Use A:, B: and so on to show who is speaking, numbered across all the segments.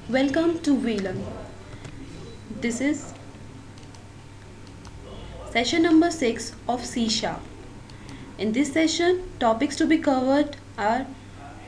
A: Welcome to VLAN. This is session number 6 of C Sharp. In this session, topics to be covered are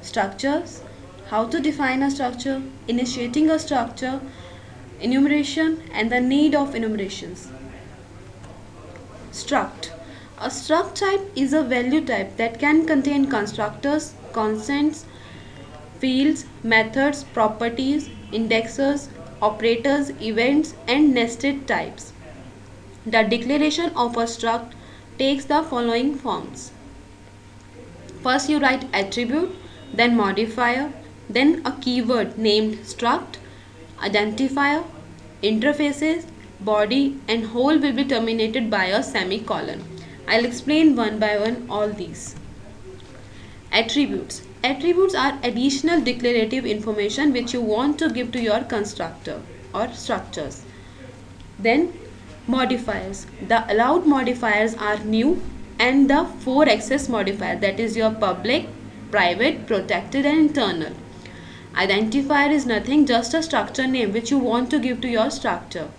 A: structures, how to define a structure, initiating a structure, enumeration, and the need of enumerations. Struct. A struct type is a value type that can contain constructors, constants, fields, methods, properties, indexes, operators, events, and nested types. The declaration of a struct takes the following forms. First you write attribute, then modifier, then a keyword named struct, identifier, interfaces, body, and whole will be terminated by a semicolon. I'll explain one by one all these. Attributes. Attributes are additional declarative information which you want to give to your constructor or structures. Then modifiers. The allowed modifiers are new and the 4 access modifier, that is your public, private, protected, and internal. Identifier is nothing, just a structure name which you want to give to your structure.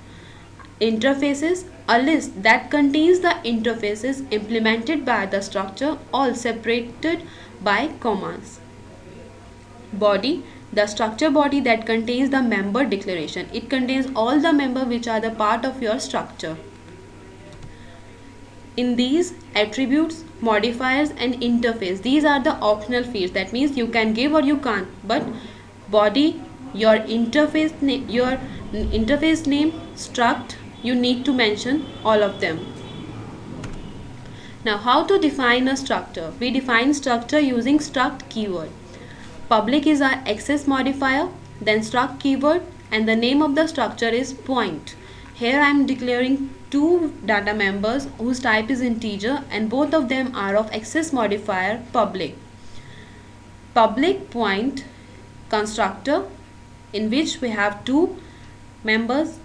A: Interfaces, a list that contains the interfaces implemented by the structure, all separated by commas. Body, the structure body that contains the member declaration. It contains all the members which are the part of your structure. In these attributes, modifiers, and interface, these are the optional fields. That means you can give or you can't. But body, your interface name, struct, you need to mention all of them. Now, how to define a structure? We define structure using struct keyword. Public is our access modifier, then struct keyword, and the name of the structure is point. Here I am declaring two data members whose type is integer and both of them are of access modifier public. Public point constructor in which we have two members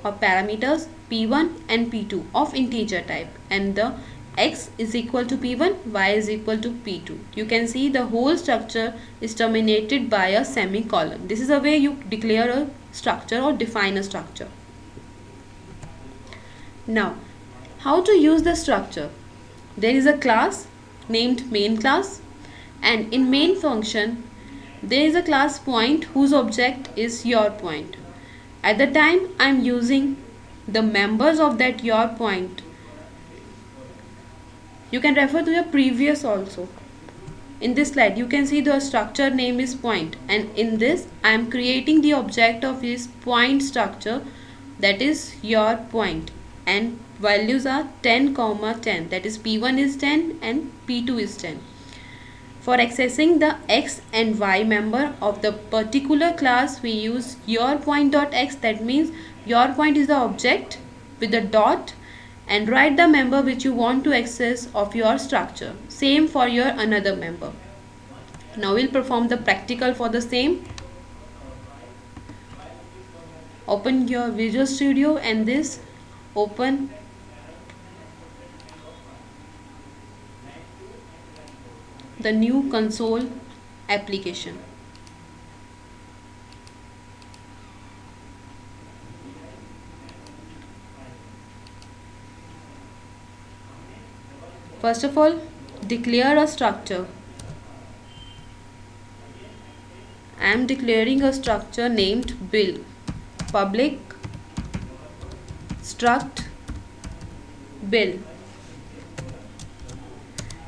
A: or parameters p1 and p2 of integer type, and the x is equal to p1, y is equal to p2. You can see the whole structure is terminated by a semicolon. This is a way you declare a structure or define a structure. Now, how to use the structure? There is a class named main class, and in main function there is a class point whose object is your point. At the time I am using the members of that your point. You can refer to your previous also. In this slide you can see the structure name is point, and in this I am creating the object of this point structure, that is your point, and values are 10, 10, that is p1 is 10 and p2 is 10. For accessing the x and y member of the particular class, we use your point.x. That means your point is the object with the dot, and write the member which you want to access of your structure. Same for your another member. Now we'll perform the practical for the same. Open your Visual Studio and this open the new console application. First of all, declare a structure. I am declaring a structure named bill. Public struct bill,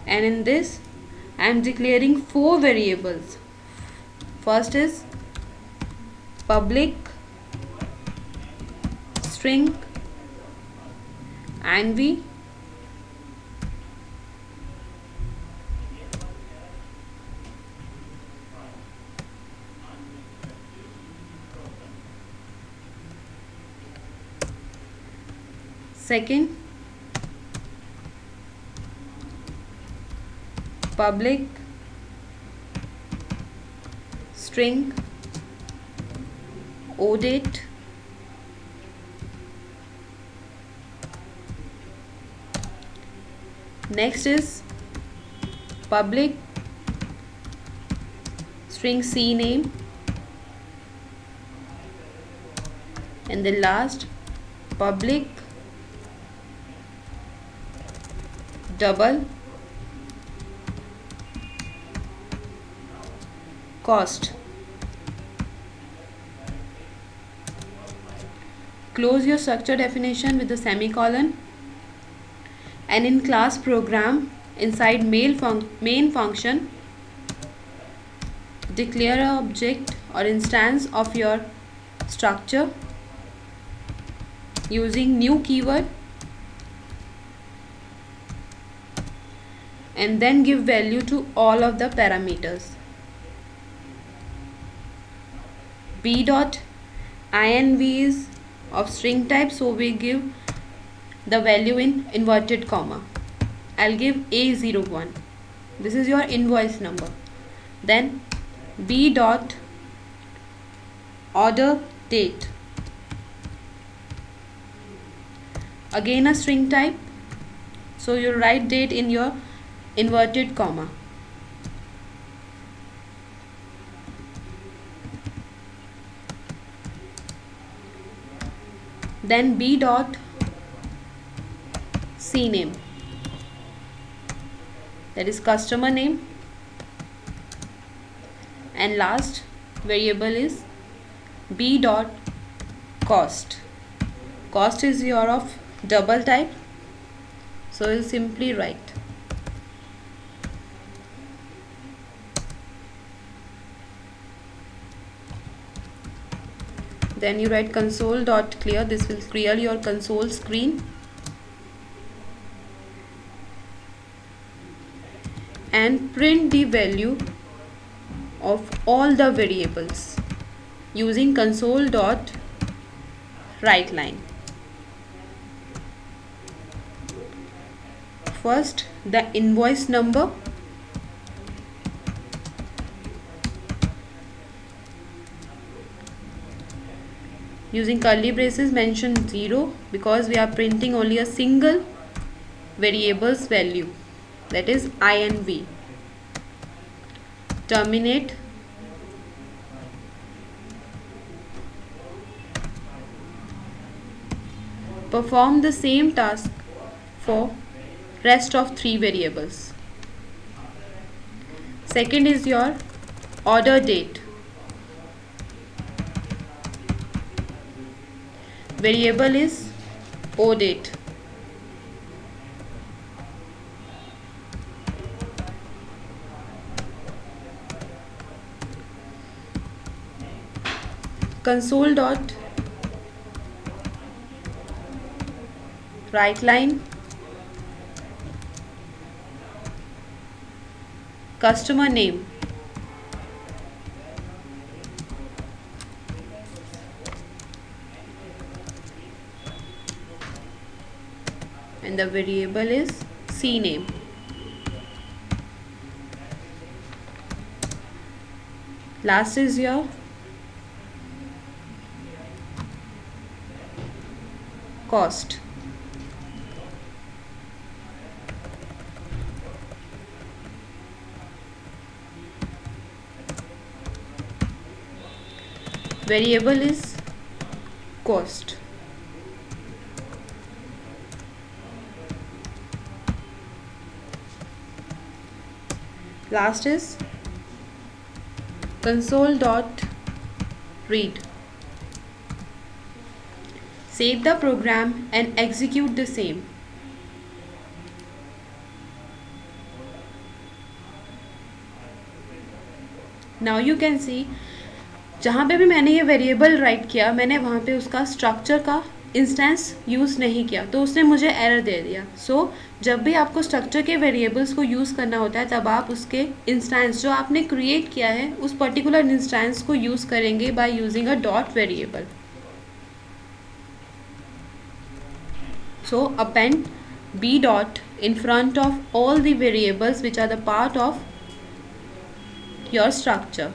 A: and in this I am declaring 4 variables. First is public string env, second public string odate, next is public string cname, and the last public double cost. Close your structure definition with the semicolon, and in class program inside main function declare an object or instance of your structure using new keyword, and then give value to all of the parameters. b dot inv is of string type, so we give the value in inverted comma. I'll give A01. This is your invoice number. Then b dot order date, again a string type, so you write date in your inverted comma. Then b dot cname, that is customer name, and last variable is b dot cost. Cost is your of double type, so you'll simply write then you write console dot clear. This will clear your console screen, and print the value of all the variables using console dot write line. First the invoice number, using curly braces mention 0 because we are printing only a single variable's value, that is inv. Terminate, perform the same task for rest of 3 variables. Second is your order date. Variable is o date. Console dot write line, customer name, and the variable is cname. Last is your cost. Variable is cost. Last is console dot read. Save the program and execute the same. Now you can see जहाँ पे भी मैंने ये variable right किया, मैंने वहाँ पे उसका स्ट्रक्चर का इंस्टेंस यूज़ नहीं किया, तो उसने मुझे एरर दे दिया. सो जब भी आपको स्ट्रक्चर के वेरिएबल्स को यूज़ करना होता है, तब आप उसके इंस्टेंस जो आपने क्रिएट किया है उस पर्टिकुलर इंस्टेंस को यूज़ करेंगे by using a dot variable. So append b dot in front of all the variables which are the part of your structure.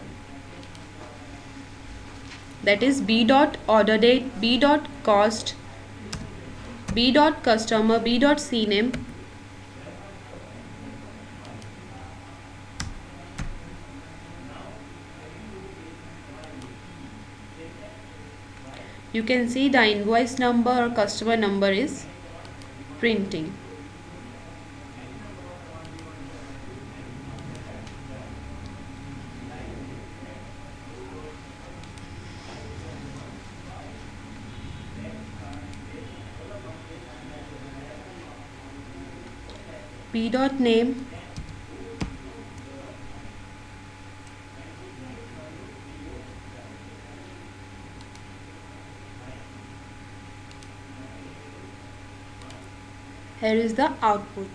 A: That is b dot order date, b dot cost, b dot customer, b dot cname, you can see the invoice number or customer number is printing. P dot name, here is the output.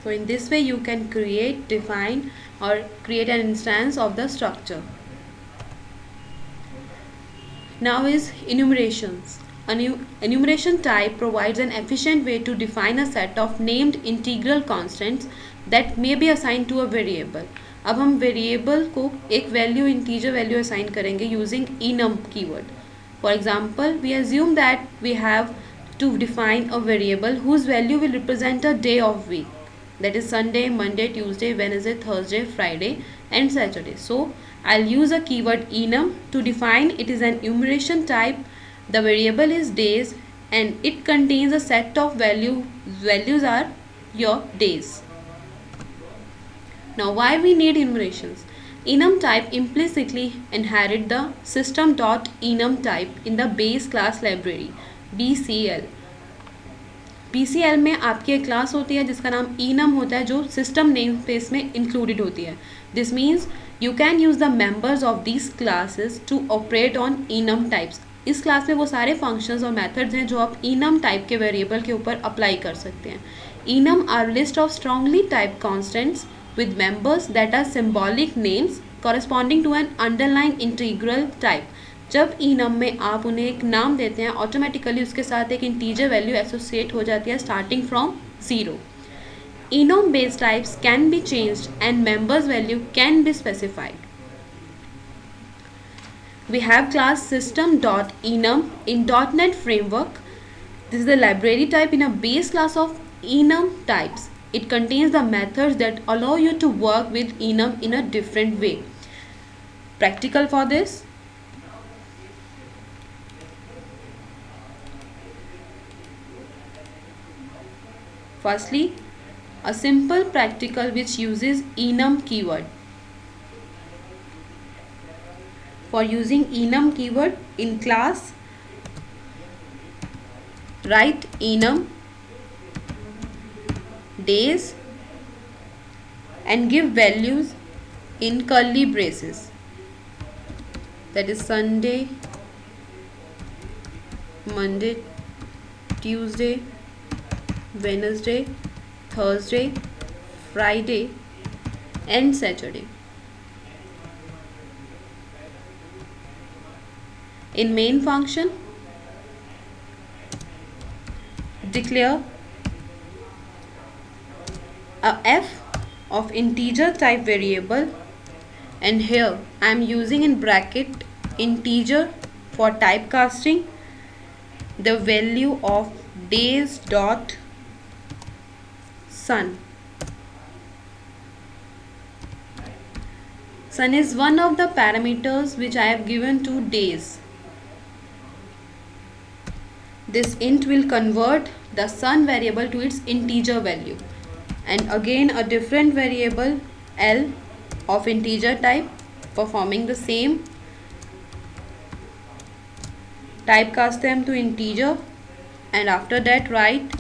A: So in this way you can create, define or create an instance of the structure. Now is enumerations. A new enumeration type provides an efficient way to define a set of named integral constants that may be assigned to a variable. अब हम variable को एक value integer value assign करेंगे using enum keyword. For example, we assume that we have to define a variable whose value will represent a day of week, that is Sunday, Monday, Tuesday, Wednesday, Thursday, Friday and Saturday. So I'll use a keyword enum to define it is an enumeration type. The variable is days and it contains a set of values are your days. Now why we need enumerations? Enum type implicitly inherit the system.enum type in the base class library BCL. BCL में आपकी एक class होती है जिसका नाम enum होता है जो सिस्टम नेम स्पेस में इंक्लूडेड होती है. This means you can use the members of these classes to operate on enum types. इस क्लास में वो सारे फंक्शंस और मेथड्स हैं जो आप enum टाइप के वेरिएबल के ऊपर अप्लाई कर सकते हैं. enum are list of strongly type constants with members that are symbolic names corresponding to an underlying integral type. जब enum में आप उन्हें एक नाम देते हैं ऑटोमेटिकली उसके साथ एक इंटीजर वैल्यू एसोसिएट हो जाती है starting from 0. enum based types can be changed and members value can be specified. We have class system.enum in .NET framework. This is the library type in a base class of enum types. It contains the methods that allow you to work with enum in a different way. Practical for this. Firstly, a simple practical which uses enum keyword. For using enum keyword in class, write enum days and give values in curly braces, that is Sunday, Monday, Tuesday, Wednesday, Thursday, Friday and Saturday. In main function, declare a f of integer type variable, and here I am using in bracket integer for typecasting the value of days dot sun. Sun is one of the parameters which I have given to days. This int will convert the sun variable to its integer value, and again a different variable L of integer type performing the same. Typecast them to integer and after that write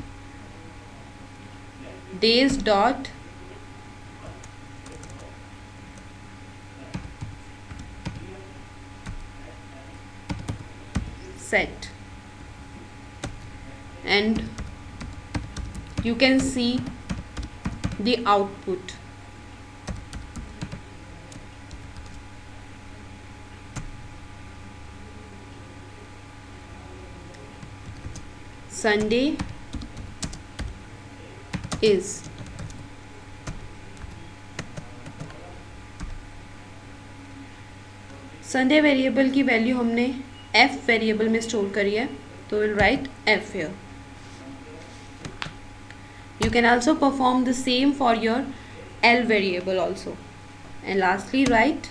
A: days dot set, and you can see the output. Sunday is Sunday variable की value हमने f variable में store करी है, तो will write f here. You can also perform the same for your L variable also. And lastly write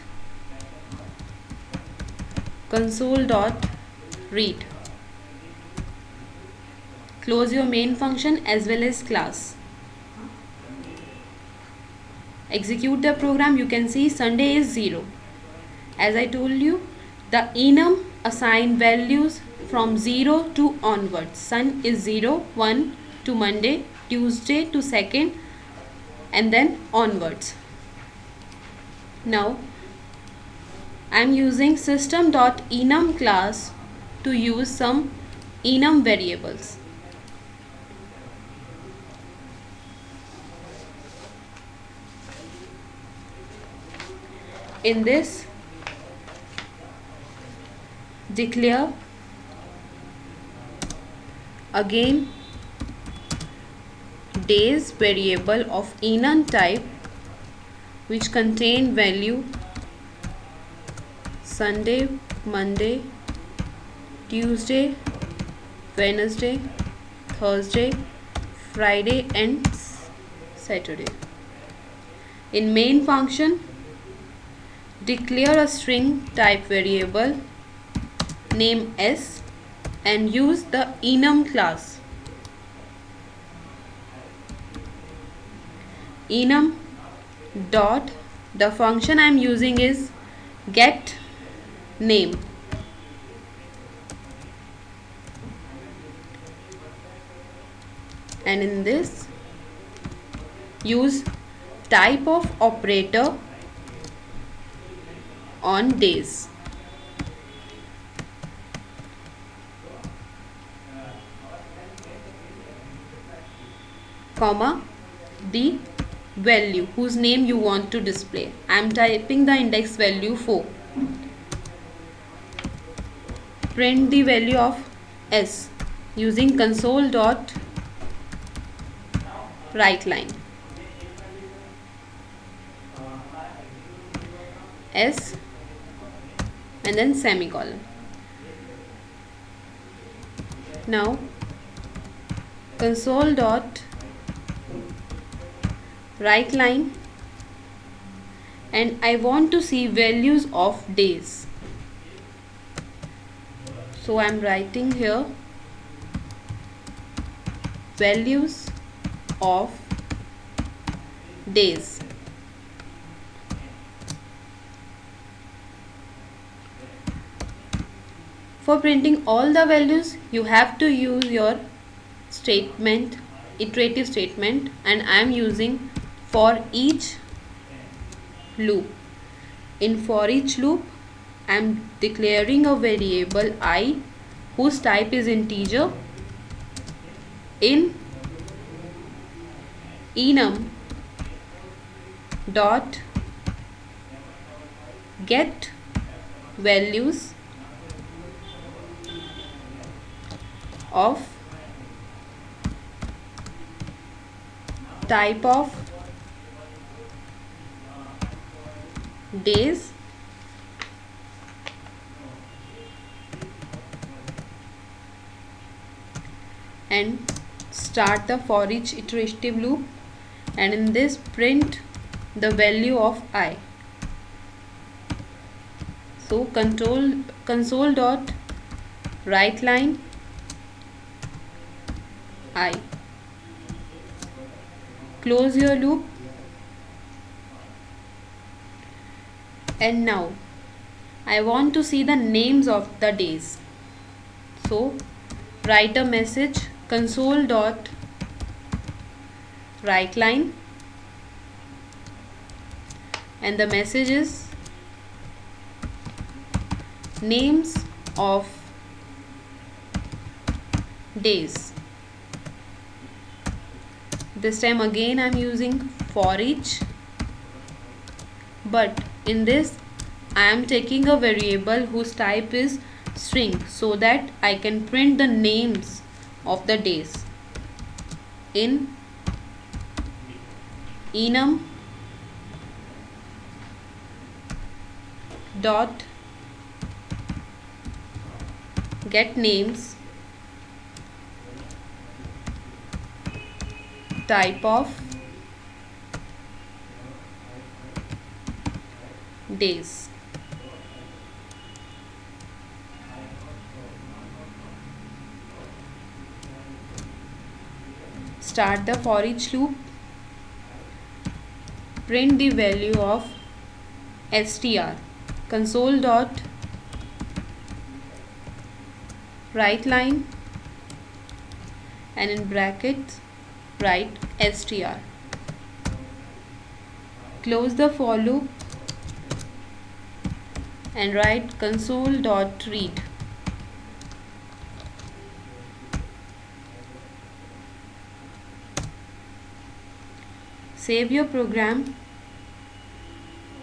A: console.read. Close your main function as well as class. Execute the program. You can see Sunday is 0. As I told you, the enum assign values from 0 to onwards. Sun is 0, 1 to Monday, Tuesday to 2nd, and then onwards. Now I am using system.enum class to use some enum variables. In this, declare again days variable of enum type which contain value Sunday, Monday, Tuesday, Wednesday, Thursday, Friday and Saturday. In main function, declare a string type variable name s and use the enum class. Enum dot, the function I am using is get name. And in this, use type of operator on days. Comma the value whose name you want to display. I am typing the index value 4. Print the value of s using console.writeLine. S and then semicolon. Now console.writeLine, and I want to see values of days. So I am writing here values of days. For printing all the values, you have to use your statement, iterative statement, and I am using for each loop. In for each loop, I am declaring a variable I whose type is integer in enum dot get values of type of days and start the for each iterative loop, and in this print the value of I. So console.writeLine I. Close your loop, and now I want to see the names of the days. So write a message console.writeLine, and the message is names of days. This time again I am using for each, but in this I am taking a variable whose type is string so that I can print the names of the days in enum dot get names type of days. start the for each loop, print the value of str, console dot write line, and in brackets write str. Close the for loop and write console dot read. Save your program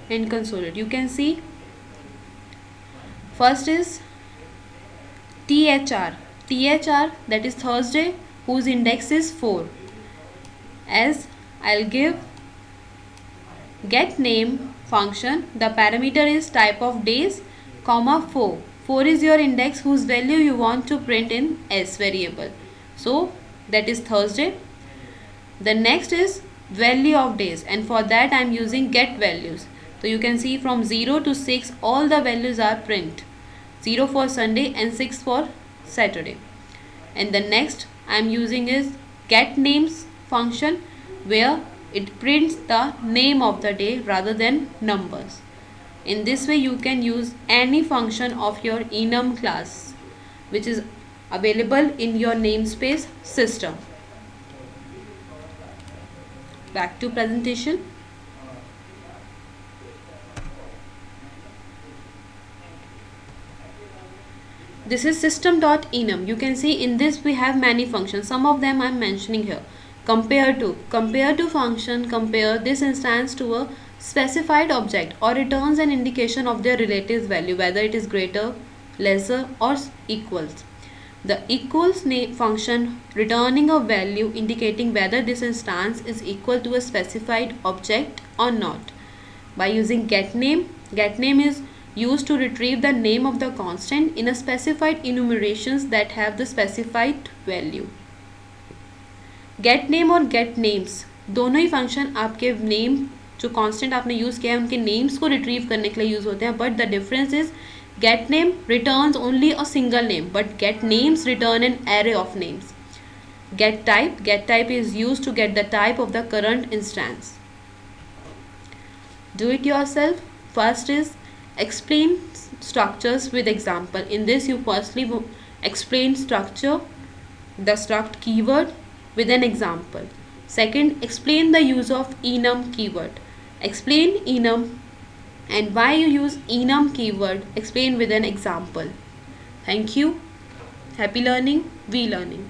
A: and console it. You can see first is thr, that is Thursday, whose index is 4. As I'll give get name function, the parameter is type of days, comma 4. 4 is your index whose value you want to print in s variable. So that is Thursday. The next is value of days, and for that I am using get values. So you can see from 0 to 6 all the values are print. 0 for Sunday and 6 for Saturday. And the next I am using is get names function, where it prints the name of the day rather than numbers. In this way you can use any function of your enum class which is available in your namespace system. Back to presentation. This is system.enum. You can see in this we have many functions. Some of them I am mentioning here. Compare to function compare this instance to a specified object or returns an indication of their relative value, whether it is greater, lesser, or equals. The equals function returning a value indicating whether this instance is equal to a specified object or not. By using get name is used to retrieve the name of the constant in a specified enumerations that have the specified value. Gate name और gate names दोनों ही function आपके name जो constant आपने use किया है उनके names को retrieve करने के लिए यूज़ होते हैं, but the difference is get name returns only a single name but get names return an array of names. Get type is used to get the type of the current instance. Do it yourself. First is explain structures with example. In this you firstly explain structure, the struct keyword with an example. Second, explain the use of enum keyword. Explain enum and why you use enum keyword. Explain with an example. Thank you. Happy learning. We learning.